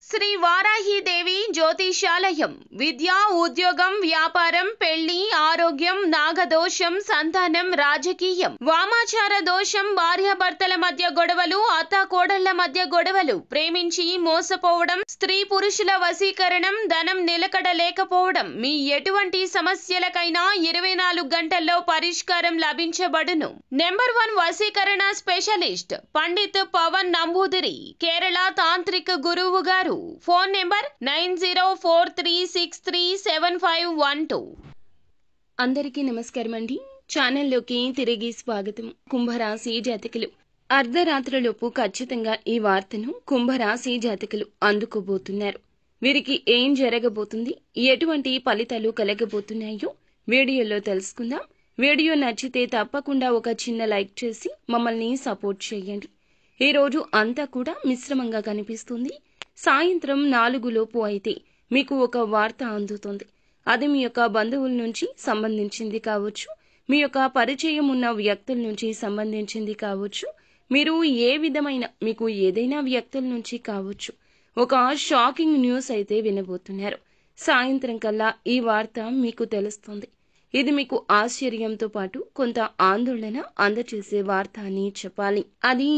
శ్రీ వారాహిదేవి జ్యోతిషాలయం విద్య, ఉద్యోగం, వ్యాపారం, పెళ్లి, ఆరోగ్యం, నాగదోషం, సంతానం, రాజకీయం, వామాచార దోషం, భార్యాభర్తల మధ్య గొడవలు, అత్తాకోడళ్ల మధ్య గొడవలు, ప్రేమించి మోసపోవడం, స్త్రీ పురుషుల వశీకరణం, ధనం నిలకడ లేకపోవడం, మీ ఎటువంటి సమస్యలకైనా 24 గంటల్లో పరిష్కారం లభించబడును. నెంబర్ 1 వశీకరణ స్పెషలిస్ట్ పండిత్ పవన్ నంబూదిరి, కేరళ తాంత్రిక గురువు గారు. Phone number 9043637512. అందరికీ నమస్కారం అండి. ఛానల్లోకి తిరిగి స్వాగతం. కుంభరాశి జాతకులు అర్ధరాత్రిలోపు ఖచ్చితంగా ఈ వార్తను కుంభరాశి జాతకులు అందుకోబోతున్నారు. వీరికి ఏం జరగబోతుంది, ఎటువంటి ఫలితాలు కలగబోతున్నాయో వీడియోలో తెలుసుకుందాం. వీడియో నచ్చితే తప్పకుండా ఒక చిన్న లైక్ చేసి మమ్మల్ని సపోర్ట్ చేయండి. ఈ రోజు అంతా కూడా మిశ్రమంగా కనిపిస్తుంది. సాయంత్రం 4 లోపు అయితే మీకు ఒక వార్త అందుతుంది. అది మీ యొక్క బంధువుల నుంచి సంబంధించింది కావచ్చు, మీ యొక్క పరిచయం ఉన్న వ్యక్తుల నుంచి సంబంధించింది కావచ్చు, మీరు ఏ విధమైన మీకు ఏదైనా వ్యక్తుల నుంచి కావచ్చు. ఒక షాకింగ్ న్యూస్ అయితే వినబోతున్నారు. సాయంత్రం కల్లా ఈ వార్త మీకు తెలుస్తుంది. ఇది మీకు ఆశ్చర్యంతో పాటు కొంత ఆందోళన అందచేసే వార్త అని చెప్పాలి. అది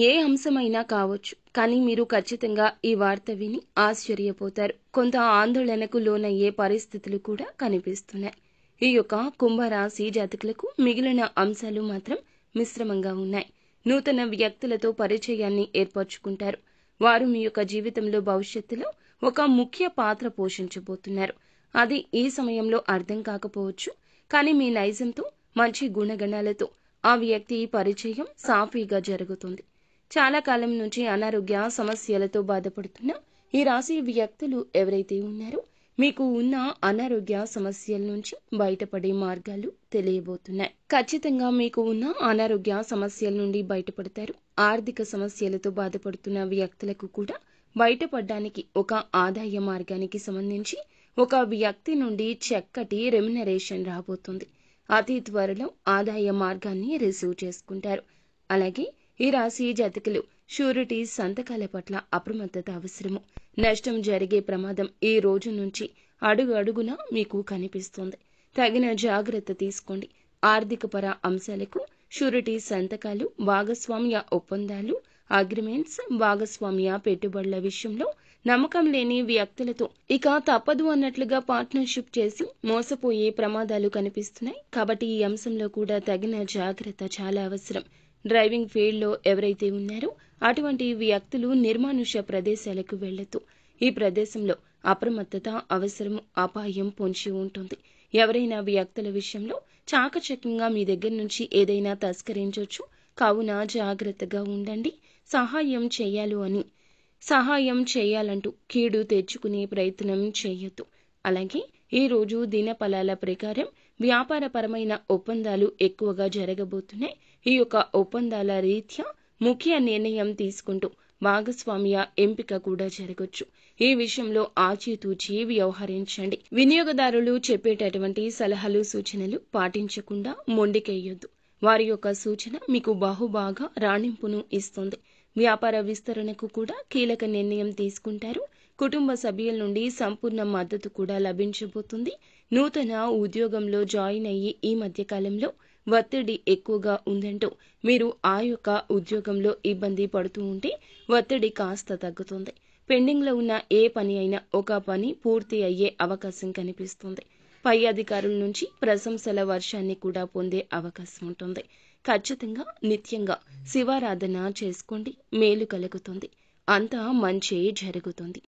ఏ అంశమైనా కావచ్చు, కానీ మీరు ఖచ్చితంగా ఈ వార్త విని ఆశ్చర్యపోతారు. కొంత ఆందోళనకు లోనయ్యే పరిస్థితులు కూడా కనిపిస్తున్నాయి. ఈ యొక్క కుంభరాశి జాతకులకు మిగిలిన అంశాలు మాత్రం మిశ్రమంగా ఉన్నాయి. నూతన వ్యక్తులతో పరిచయాన్ని ఏర్పరచుకుంటారు. వారు మీ యొక్క జీవితంలో భవిష్యత్తులో ఒక ముఖ్య పాత్ర పోషించబోతున్నారు. అది ఈ సమయంలో అర్థం కాకపోవచ్చు, కానీ మీ నైజంతో, మంచి గుణగణాలతో ఆ వ్యక్తి పరిచయం సాఫీగా జరుగుతుంది. చాలా కాలం నుంచి అనారోగ్య సమస్యలతో బాధపడుతున్న ఈ రాశి వ్యక్తులు ఎవరైతే ఉన్నారో మీకు ఉన్న అనారోగ్య సమస్యల నుంచి బయటపడే మార్గాలు తెలియబోతున్నాయి. ఖచ్చితంగా మీకు ఉన్న అనారోగ్య సమస్యల నుండి బయటపడతారు. ఆర్థిక సమస్యలతో బాధపడుతున్న వ్యక్తులకు కూడా బయటపడడానికి ఒక ఆదాయ మార్గానికి సంబంధించి ఒక వ్యక్తి నుండి చక్కటి రెమ్యునరేషన్ రాబోతుంది. అతి త్వరలో ఆదాయ మార్గాన్ని రిసీవ్ చేసుకుంటారు. అలాగే ఈ రాశి జాతకులు షూరిటీ సంతకాల పట్ల అప్రమత్తత అవసరము. నష్టం జరిగే ప్రమాదం ఈ రోజు నుంచి అడుగు అడుగునా మీకు కనిపిస్తుంది. తగిన జాగ్రత్త తీసుకోండి. ఆర్థికపర అంశాలకు షూరిటీ సంతకాలు, భాగస్వామ్య ఒప్పందాలు, అగ్రిమెంట్స్, భాగస్వామ్య పెట్టుబడుల విషయంలో నమ్మకం లేని వ్యక్తులతో ఇక తప్పదు అన్నట్లుగా పార్ట్నర్షిప్ చేసి మోసపోయే ప్రమాదాలు కనిపిస్తున్నాయి. కాబట్టి ఈ అంశంలో కూడా తగిన జాగ్రత్త చాలా అవసరం. డ్రైవింగ్ ఫీల్డ్లో ఎవరైతే ఉన్నారో అటువంటి వ్యక్తులు నిర్మానుష్య ప్రదేశాలకు వెళ్లొద్దు. ఈ ప్రదేశంలో అప్రమత్తత అవసరము. అపాయం పొంచి ఉంటుంది. ఎవరైనా వ్యక్తుల విషయంలో చాకచక్యంగా మీ దగ్గర నుంచి ఏదైనా తస్కరించవచ్చు. కావున జాగ్రత్తగా ఉండండి. సహాయం చేయాలంటూ కీడు తెచ్చుకునే ప్రయత్నం చేయొద్దు. అలాగే ఈ రోజు దినఫలాల ప్రకారం వ్యాపారపరమైన ఒప్పందాలు ఎక్కువగా జరగబోతున్నాయి. ఈ యొక్క ఒప్పందాల రీత్యా ముఖ్య నిర్ణయం తీసుకుంటూ భాగస్వామ్య ఎంపిక కూడా జరగొచ్చు. ఈ విషయంలో ఆచితూచి వ్యవహరించండి. వినియోగదారులు చెప్పేటటువంటి సలహాలు, సూచనలు పాటించకుండా మొండికెయ్యొద్దు. వారి యొక్క సూచన మీకు బహుబాగా రాణింపును ఇస్తుంది. వ్యాపార విస్తరణకు కూడా కీలక నిర్ణయం తీసుకుంటారు. కుటుంబ సభ్యుల నుండి సంపూర్ణ మద్దతు కూడా లభించబోతుంది. నూతన ఉద్యోగంలో జాయిన్ అయ్యి ఈ మధ్య కాలంలో ఒత్తిడి ఎక్కువగా ఉందంటూ మీరు ఆ యొక్క ఉద్యోగంలో ఇబ్బంది పడుతూ ఉంటే ఒత్తిడి కాస్త తగ్గుతుంది. పెండింగ్ లో ఉన్న ఏ పని అయినా ఒక పని పూర్తి అయ్యే అవకాశం కనిపిస్తుంది. పై అధికారుల నుంచి ప్రశంసల వర్షాన్ని కూడా పొందే అవకాశం ఉంటుంది. ఖచ్చితంగా నిత్యంగా శివారాధన చేసుకోండి. మేలు కలుగుతుంది. అంతా మంచే జరుగుతుంది.